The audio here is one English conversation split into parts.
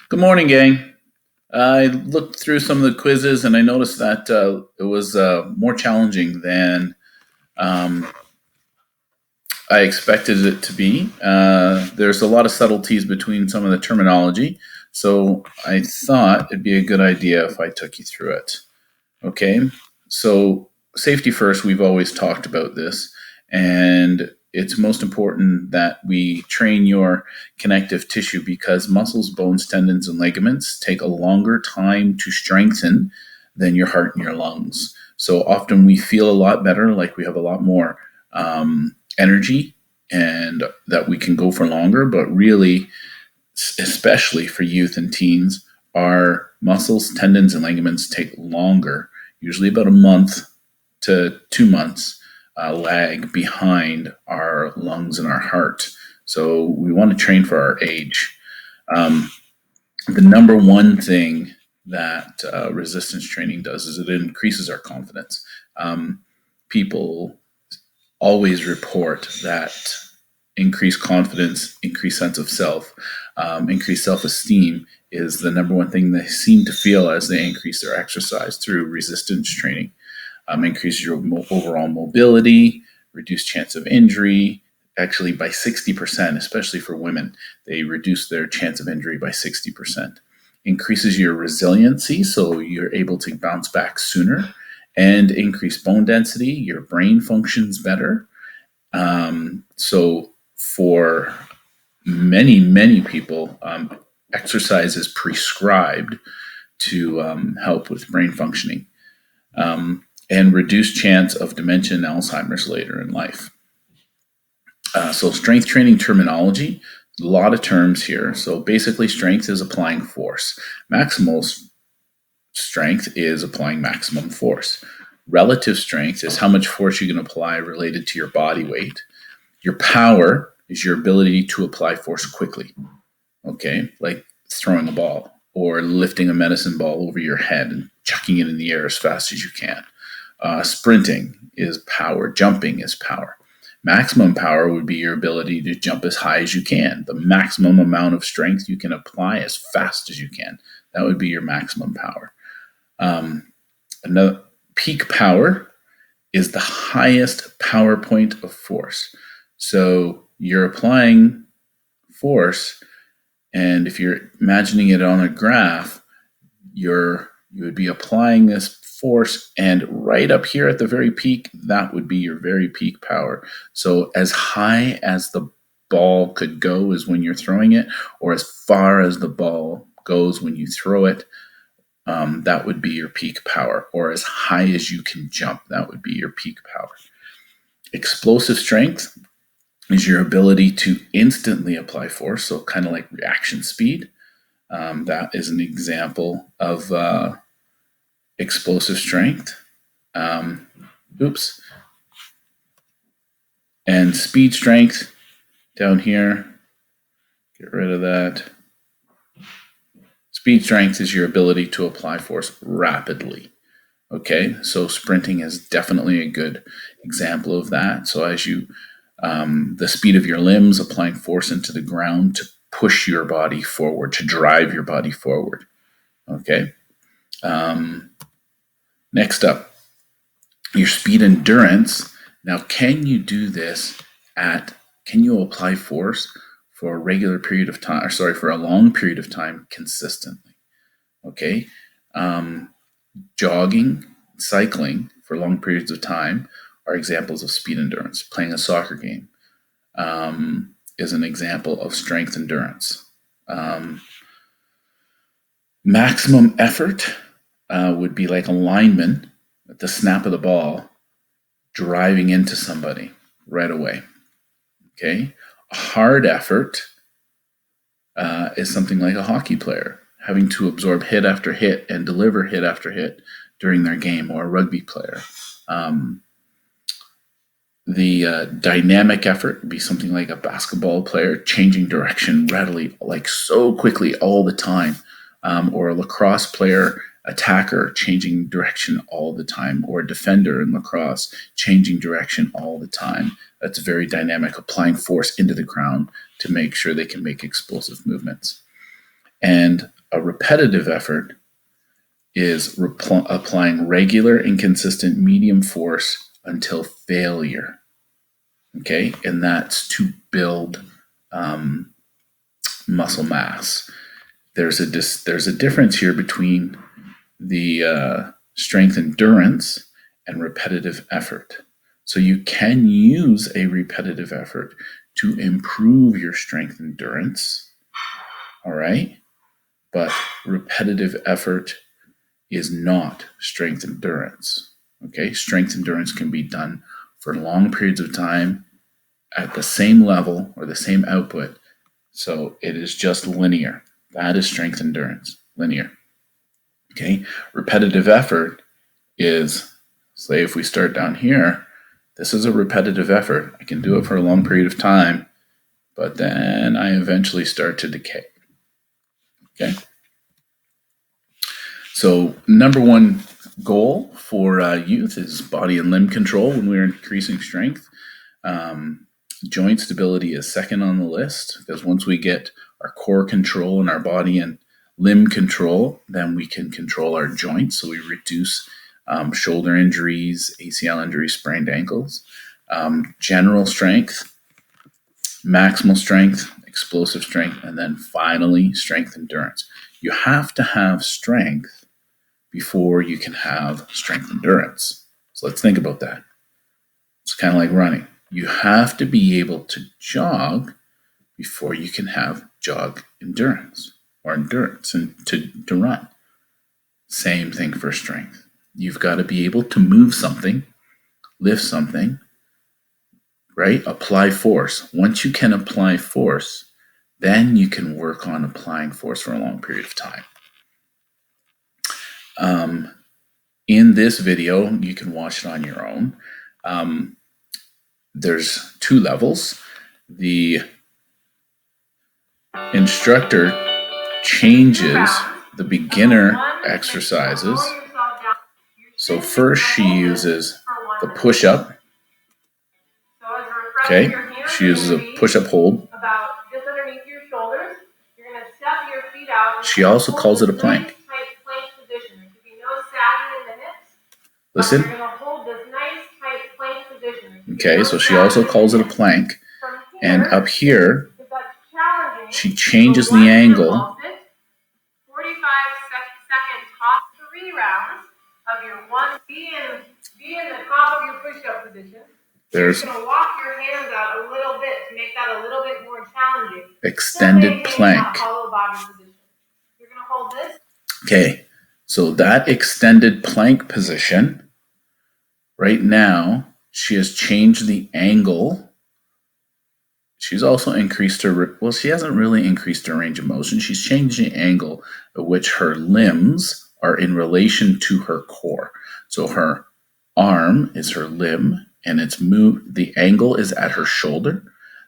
Good morning, gang. I looked through some of the quizzes and I noticed that it was more challenging than um, I expected it to be. There's a lot of subtleties between some of the terminology, so I thought it'd be a good idea if I took you through it. Okay, so safety first, we've always talked about this, and it's most important that we train your connective tissue because muscles, bones, tendons, and ligaments take a longer time to strengthen than your heart and your lungs. So often we feel a lot better, like we have a lot more energy and that we can go for longer, but really, especially for youth and teens, our muscles, tendons, and ligaments take longer, usually about a month to 2 months lag behind our lungs and our heart. So we want to train for our age. The number one thing that resistance training does is it increases our confidence. People always report that increased confidence, increased sense of self, increased self-esteem is the number one thing they seem to feel as they increase their exercise through resistance training. Increases your overall mobility, reduce chance of injury, actually by 60%, especially for women. They reduce their chance of injury by 60%. Increases your resiliency, so you're able to bounce back sooner, and increase bone density. Your brain functions better. So for many people, exercise is prescribed to help with brain functioning and reduce chance of dementia and Alzheimer's later in life. So strength training terminology, a lot of terms here. So basically strength is applying force. Maximal strength is applying maximum force. Relative strength is how much force you can apply related to your body weight. Your power is your ability to apply force quickly. Okay, like throwing a ball or lifting a medicine ball over your head and chucking it in the air as fast as you can. Sprinting is power. Jumping is power. Maximum power would be your ability to jump as high as you can. The maximum amount of strength you can apply as fast as you can. That would be your maximum power. Another peak power is the highest power point of force. So you're applying force, and if you're imagining it on a graph, you would be applying this force, and right up here at the very peak, that would be your very peak power. So as high as the ball could go is when you're throwing it, or as far as the ball goes when you throw it, that would be your peak power. Or as high as you can jump, that would be your peak power. Explosive strength is your ability to instantly apply force, so kind of like reaction speed. That is an example of explosive strength. And speed strength down here. Get rid of that. Speed strength is your ability to apply force rapidly. Okay, so sprinting is definitely a good example of that. So as you, the speed of your limbs, applying force into the ground to push your body forward, to drive your body forward. Okay. Next up, your speed endurance. Now, can you do this can you apply force for a regular period of time, for a long period of time consistently? Okay. Jogging, cycling for long periods of time are examples of speed endurance. Playing a soccer game is an example of strength endurance. Maximum effort would be like a lineman at the snap of the ball driving into somebody right away. Okay. A hard effort is something like a hockey player having to absorb hit after hit and deliver hit after hit during their game, or a rugby player. The dynamic effort would be something like a basketball player changing direction readily, like so quickly all the time, or a lacrosse player, attacker changing direction all the time, or a defender in lacrosse changing direction all the time. That's very dynamic, applying force into the ground to make sure they can make explosive movements. And a repetitive effort is applying regular and consistent medium force until failure. Okay, and that's to build muscle mass. There's a difference here between the strength endurance and repetitive effort. So you can use a repetitive effort to improve your strength endurance. All right, but repetitive effort is not strength endurance. Okay, strength endurance can be done for long periods of time at the same level or the same output. So it is just linear. That is strength endurance, linear. Okay, repetitive effort is, say, if we start down here, this is a repetitive effort. I can do it for a long period of time, but then I eventually start to decay. Okay. So number one goal for youth is body and limb control when we're increasing strength. Joint stability is second on the list, because once we get our core control in our body and limb control, then we can control our joints. So we reduce shoulder injuries, ACL injuries, sprained ankles. General strength, maximal strength, explosive strength, and then finally strength endurance. You have to have strength before you can have strength endurance. So let's think about that. It's kind of like running. You have to be able to jog before you can have jog endurance or endurance and to run. Same thing for strength. You've got to be able to move something, lift something, right? Apply force. Once you can apply force, then you can work on applying force for a long period of time. In this video, you can watch it on your own. There's two levels. The instructor changes the beginner exercises. So first she uses the push-up. Okay, she uses a push-up hold. She also calls it a plank. Listen. Okay, so she also calls it a plank. And up here, she changes the angle. 45-second top 3 rounds of your one. Be in the top of your push-up position. You're going to walk your hands out a little bit to make that a little bit more challenging. Extended plank. Hollow body position. You're going to hold this. Okay, so that extended plank position, right now, she has changed the angle. She's also increased her, well, she hasn't really increased her range of motion. She's changed the angle at which her limbs are in relation to her core. So her arm is her limb, and it's moved, the angle is at her shoulder.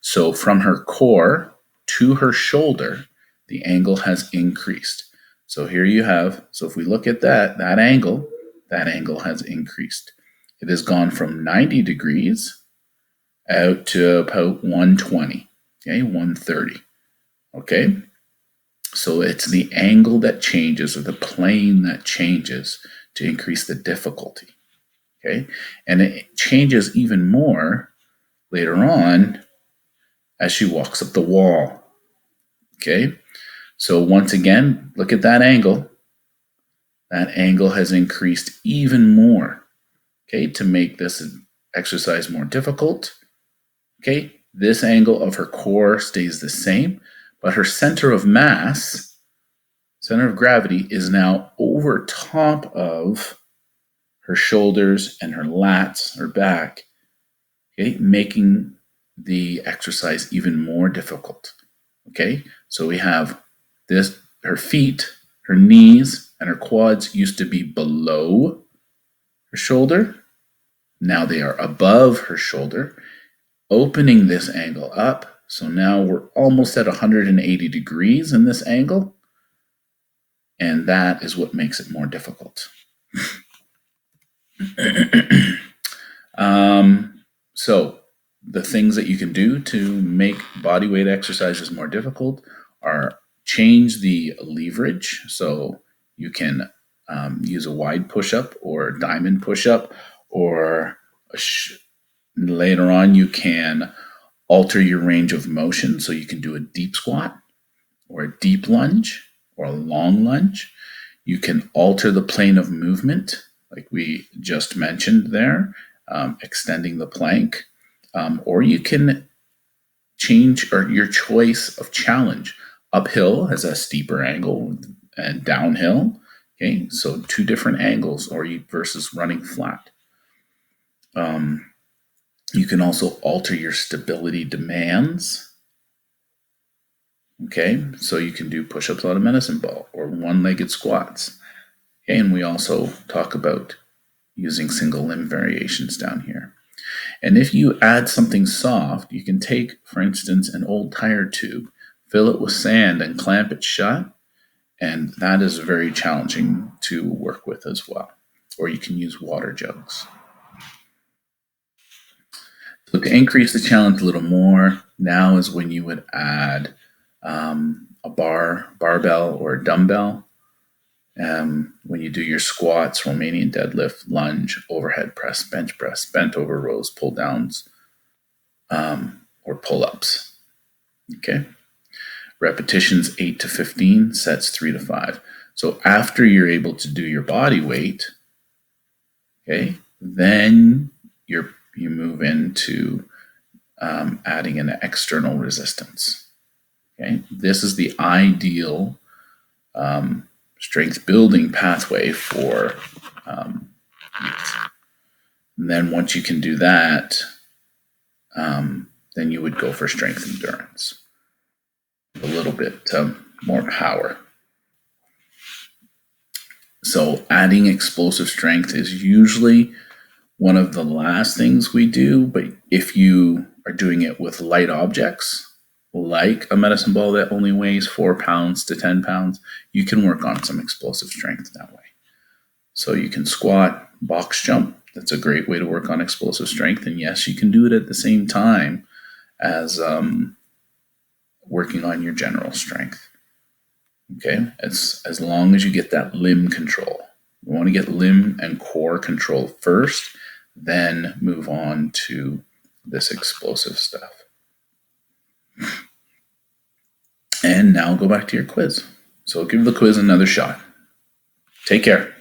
So from her core to her shoulder, the angle has increased. So here you have, so if we look at that angle has increased. It has gone from 90 degrees out to about 120, okay, 130, okay? So it's the angle that changes, or the plane that changes, to increase the difficulty, okay? And it changes even more later on as she walks up the wall, okay? So once again, look at that angle. That angle has increased even more, okay, to make this exercise more difficult. Okay, this angle of her core stays the same, but her center of mass, center of gravity, is now over top of her shoulders and her lats, her back, okay, making the exercise even more difficult. Okay, so we have this, her feet, her knees, and her quads used to be below her shoulder. Now they are above her shoulder, opening this angle up. So now we're almost at 180 degrees in this angle, and that is what makes it more difficult. So the things that you can do to make bodyweight exercises more difficult are change the leverage. So you can use a wide push-up or a diamond push-up, or later on you can alter your range of motion. So you can do a deep squat or a deep lunge or a long lunge. You can alter the plane of movement, like we just mentioned there, extending the plank, or you can change your choice of challenge. Uphill has a steeper angle and downhill. Okay, so two different angles, or versus running flat. You can also alter your stability demands. Okay, so you can do push-ups on a medicine ball or one-legged squats. Okay, and we also talk about using single limb variations down here. And if you add something soft, you can take, for instance, an old tire tube, fill it with sand and clamp it shut, and that is very challenging to work with as well. Or you can use water jugs. So to increase the challenge a little more, now is when you would add a barbell, or a dumbbell. When you do your squats, Romanian deadlift, lunge, overhead press, bench press, bent over rows, pull downs, or pull ups. Okay. Repetitions 8 to 15, sets 3 to 5. So after you're able to do your body weight, okay, then you move into adding an external resistance. Okay, this is the ideal strength building pathway for youth. And then once you can do that, then you would go for strength endurance. A little bit more power. So adding explosive strength is usually one of the last things we do, but if you are doing it with light objects, like a medicine ball that only weighs 4 pounds to 10 pounds, you can work on some explosive strength that way. So you can squat, box jump. That's a great way to work on explosive strength. And yes, you can do it at the same time as working on your general strength. Okay, as long as you get that limb control. You want to get limb and core control first, then move on to this explosive stuff. And now go back to your quiz. So give the quiz another shot. Take care.